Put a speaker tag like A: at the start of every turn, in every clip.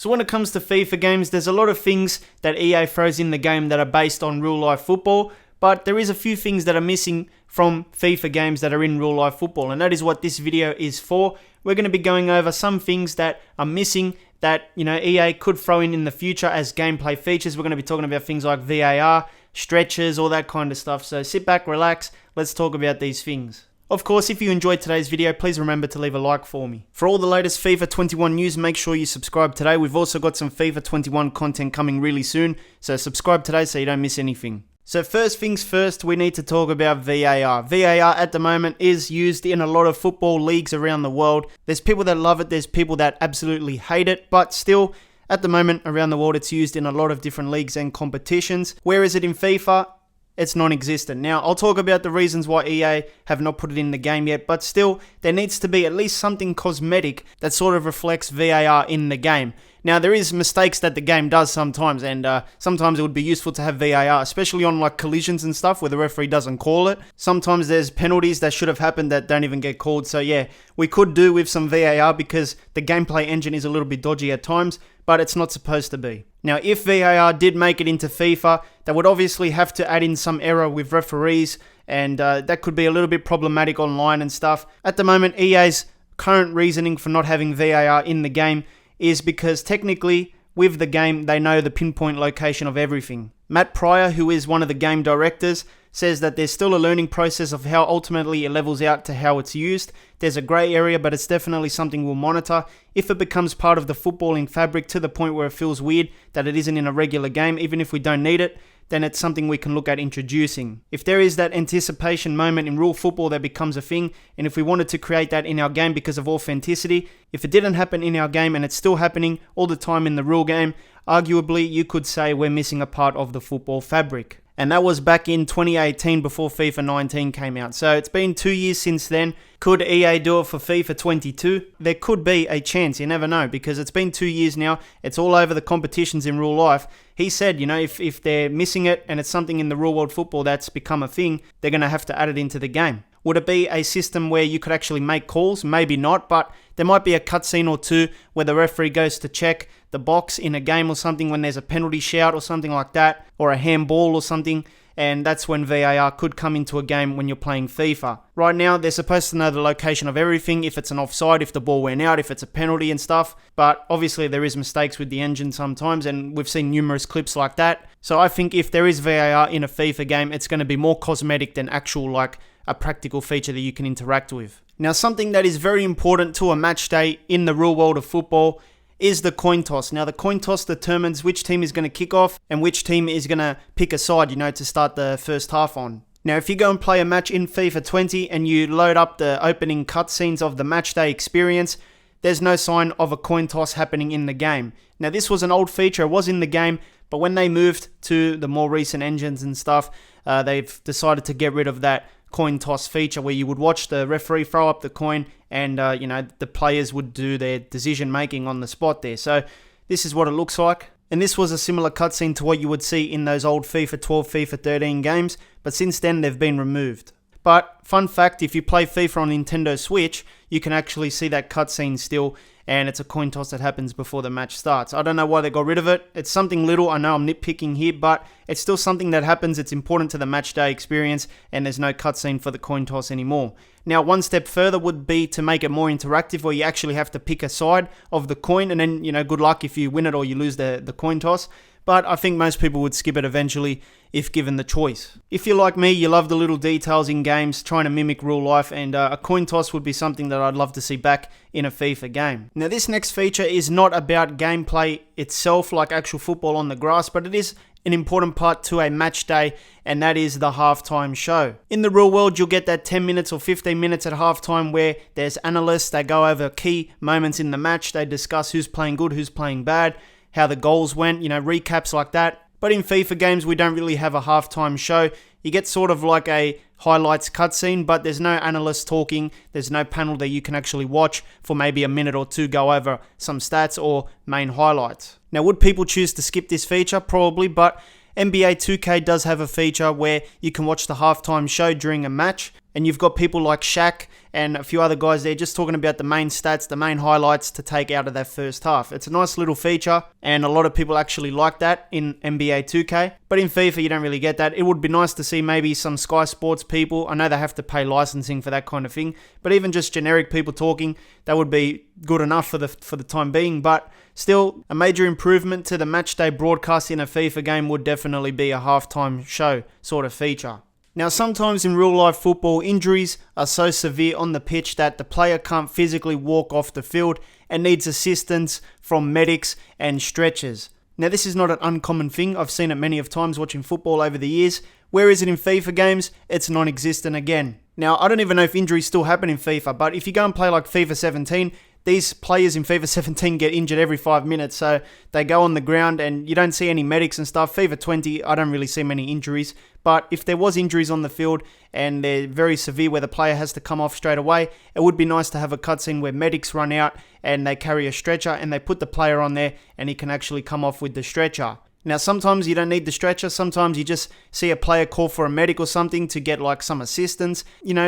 A: So when it comes to FIFA games, there's a lot of things that EA throws in the game that are based on real life football, but there is a few things that are missing from FIFA games that are in real life football, and that is what this video is for. We're going to be going over some things that are missing that, EA could throw in the future as gameplay features. We're going to be talking about things like VAR, stretches, all that kind of stuff. So sit back, relax, let's talk about these things. Of course, if you enjoyed today's video, please remember to leave a like for me. For all the latest FIFA 21 news, make sure you subscribe today. We've also got some FIFA 21 content coming really soon, so subscribe today so you don't miss anything. So first things first, we need to talk about VAR. VAR at the moment is used in a lot of football leagues around the world. There's people that love it, there's people that absolutely hate it, but still, at the moment around the world, it's used in a lot of different leagues and competitions. Where is it in FIFA? It's non-existent. Now, I'll talk about the reasons why EA have not put it in the game yet, but still, there needs to be at least something cosmetic that sort of reflects VAR in the game. Now, there is mistakes that the game does sometimes, and sometimes it would be useful to have VAR, especially on like collisions and stuff where the referee doesn't call it. Sometimes there's penalties that should have happened that don't even get called. So yeah, we could do with some VAR because the gameplay engine is a little bit dodgy at times, but it's not supposed to be. Now, if VAR did make it into FIFA, they would obviously have to add in some error with referees, and that could be a little bit problematic online and stuff. At the moment, EA's current reasoning for not having VAR in the game is because technically, with the game, they know the pinpoint location of everything. Matt Pryor, who is one of the game directors, says that there's still a learning process of how ultimately it levels out to how it's used. There's a grey area, but it's definitely something we'll monitor. If it becomes part of the footballing fabric to the point where it feels weird that it isn't in a regular game, even if we don't need it, then it's something we can look at introducing. If there is that anticipation moment in real football that becomes a thing, and if we wanted to create that in our game because of authenticity, if it didn't happen in our game and it's still happening all the time in the real game, arguably you could say we're missing a part of the football fabric. And that was back in 2018 before FIFA 19 came out. So it's been 2 years since then. Could EA do it for FIFA 22? There could be a chance, you never know, because it's been 2 years now. It's all over the competitions in real life. He said, if they're missing it and it's something in the real world football that's become a thing, they're going to have to add it into the game. Would it be a system where you could actually make calls? Maybe not, but there might be a cutscene or two where the referee goes to check the box in a game or something when there's a penalty shout or something like that, or a handball or something, and that's when VAR could come into a game when you're playing FIFA. Right now, they're supposed to know the location of everything, if it's an offside, if the ball went out, if it's a penalty and stuff, but obviously there is mistakes with the engine sometimes, and we've seen numerous clips like that. So I think if there is VAR in a FIFA game, it's going to be more cosmetic than actual, like, a practical feature that you can interact with. Now, something that is very important to a match day in the real world of football is the coin toss. Now, the coin toss determines which team is going to kick off and which team is going to pick a side, to start the first half on. Now, if you go and play a match in FIFA 20 and you load up the opening cutscenes of the match day experience, there's no sign of a coin toss happening in the game. Now, this was an old feature, it was in the game, but when they moved to the more recent engines and stuff, they've decided to get rid of that coin toss feature where you would watch the referee throw up the coin and the players would do their decision making on the spot there. So this is what it looks like, and this was a similar cutscene to what you would see in those old FIFA 12, FIFA 13 games, but since then they've been removed. But fun fact, if you play FIFA on Nintendo Switch, you can actually see that cutscene still, and it's a coin toss that happens before the match starts. I don't know why they got rid of it. It's something little. I know I'm nitpicking here, but it's still something that happens. It's important to the match day experience, and there's no cutscene for the coin toss anymore. Now, one step further would be to make it more interactive, where you actually have to pick a side of the coin, and then, good luck if you win it or you lose the coin toss. But I think most people would skip it eventually if given the choice. If you're like me, you love the little details in games, trying to mimic real life, and a coin toss would be something that I'd love to see back in a FIFA game. Now, this next feature is not about gameplay itself, like actual football on the grass, but it is an important part to a match day, and that is the halftime show. In the real world, you'll get that 10 minutes or 15 minutes at halftime where there's analysts, they go over key moments in the match, they discuss who's playing good, who's playing bad, how the goals went, recaps like that. But in FIFA games, we don't really have a halftime show. You get sort of like a highlights cutscene, but there's no analyst talking. There's no panel that you can actually watch for maybe a minute or two, go over some stats or main highlights. Now, would people choose to skip this feature? Probably, but NBA 2K does have a feature where you can watch the halftime show during a match, and you've got people like Shaq and a few other guys there just talking about the main stats, the main highlights to take out of that first half. It's a nice little feature, and a lot of people actually like that in NBA 2K, but in FIFA you don't really get that. It would be nice to see maybe some Sky Sports people. I know they have to pay licensing for that kind of thing, but even just generic people talking, that would be good enough for the time being. But still, a major improvement to the matchday broadcast in a FIFA game would definitely be a halftime show sort of feature. Now, sometimes in real life football, injuries are so severe on the pitch that the player can't physically walk off the field and needs assistance from medics and stretchers. Now, this is not an uncommon thing. I've seen it many of times watching football over the years. Where is it in FIFA games? It's non-existent again. Now, I don't even know if injuries still happen in FIFA, but if you go and play like FIFA 17, these players in FIFA 17 get injured every 5 minutes, so they go on the ground and you don't see any medics and stuff. FIFA 20, I don't really see many injuries, but if there was injuries on the field and they're very severe where the player has to come off straight away, it would be nice to have a cutscene where medics run out and they carry a stretcher and they put the player on there and he can actually come off with the stretcher. Now, sometimes you don't need the stretcher. Sometimes you just see a player call for a medic or something to get like some assistance.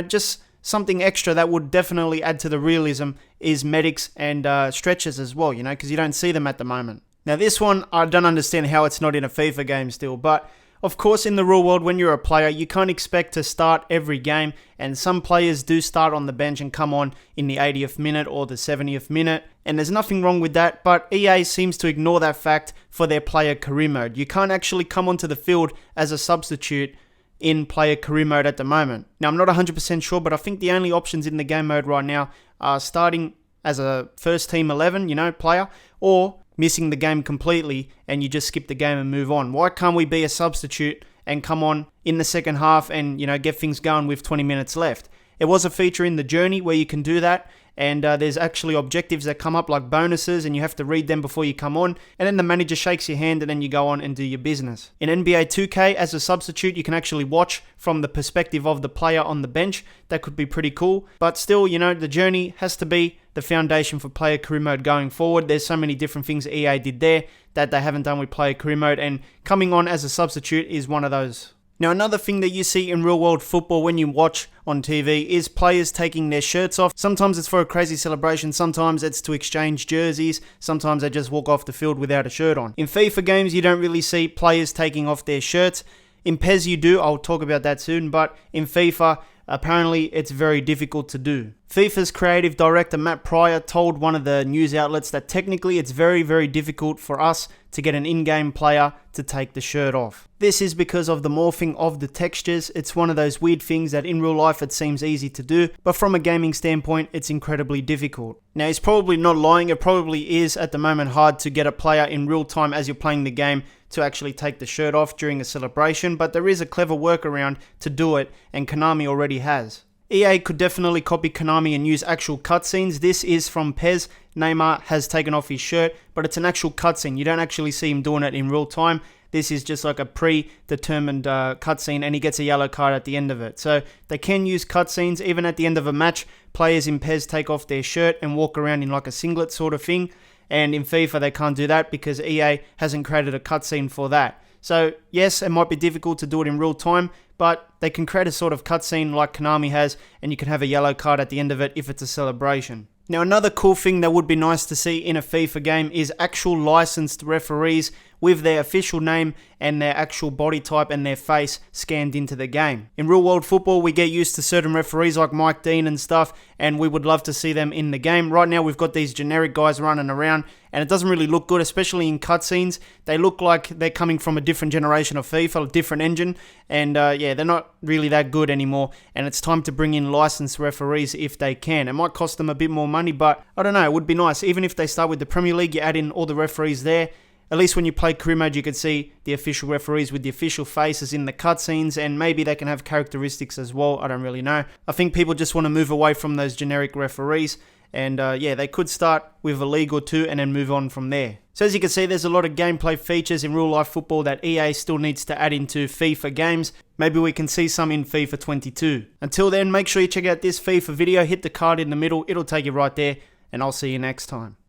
A: Just something extra that would definitely add to the realism is medics and stretchers as well, because you don't see them at the moment. Now, this one, I don't understand how it's not in a FIFA game still, but of course, in the real world, when you're a player, you can't expect to start every game, and some players do start on the bench and come on in the 80th minute or the 70th minute, and there's nothing wrong with that, but EA seems to ignore that fact for their player career mode. You can't actually come onto the field as a substitute in player career mode at the moment. Now, I'm not 100% sure, but I think the only options in the game mode right now are starting as a first team 11, player, or missing the game completely and you just skip the game and move on. Why can't we be a substitute and come on in the second half and, get things going with 20 minutes left? It was a feature in the journey where you can do that, and there's actually objectives that come up like bonuses, and you have to read them before you come on, and then the manager shakes your hand and then you go on and do your business. In NBA 2K, as a substitute, you can actually watch from the perspective of the player on the bench. That could be pretty cool, but still, the journey has to be the foundation for player career mode going forward. There's so many different things EA did there that they haven't done with player career mode, and coming on as a substitute is one of those. Now, another thing that you see in real world football when you watch on TV is players taking their shirts off. Sometimes it's for a crazy celebration, sometimes it's to exchange jerseys, sometimes they just walk off the field without a shirt on. In FIFA games, you don't really see players taking off their shirts. In PES you do, I'll talk about that soon, but in FIFA, apparently it's very difficult to do. FIFA's creative director Matt Pryor told one of the news outlets that technically it's very, very difficult for us to get an in-game player to take the shirt off. This is because of the morphing of the textures. It's one of those weird things that in real life it seems easy to do, but from a gaming standpoint it's incredibly difficult. Now, he's probably not lying. It probably is at the moment hard to get a player in real time as you're playing the game to actually take the shirt off during a celebration, but there is a clever workaround to do it, and Konami already has. EA could definitely copy Konami and use actual cutscenes. This is from PES. Neymar has taken off his shirt, but it's an actual cutscene. You don't actually see him doing it in real time. This is just like a predetermined cutscene, and he gets a yellow card at the end of it. So they can use cutscenes. Even at the end of a match, players in PES take off their shirt and walk around in like a singlet sort of thing. And in FIFA, they can't do that because EA hasn't created a cutscene for that. So yes, it might be difficult to do it in real time, but they can create a sort of cutscene like Konami has, and you can have a yellow card at the end of it if it's a celebration. Now, another cool thing that would be nice to see in a FIFA game is actual licensed referees with their official name and their actual body type and their face scanned into the game. In real world football, we get used to certain referees like Mike Dean and stuff, and we would love to see them in the game. Right now, we've got these generic guys running around, and it doesn't really look good, especially in cutscenes. They look like they're coming from a different generation of FIFA, a different engine, and they're not really that good anymore, and it's time to bring in licensed referees if they can. It might cost them a bit more money, but I don't know, it would be nice. Even if they start with the Premier League, you add in all the referees there. At least when you play career mode, you can see the official referees with the official faces in the cutscenes, and maybe they can have characteristics as well. I don't really know. I think people just want to move away from those generic referees, and they could start with a league or two and then move on from there. So as you can see, there's a lot of gameplay features in real life football that EA still needs to add into FIFA games. Maybe we can see some in FIFA 22. Until then, make sure you check out this FIFA video, hit the card in the middle, it'll take you right there, and I'll see you next time.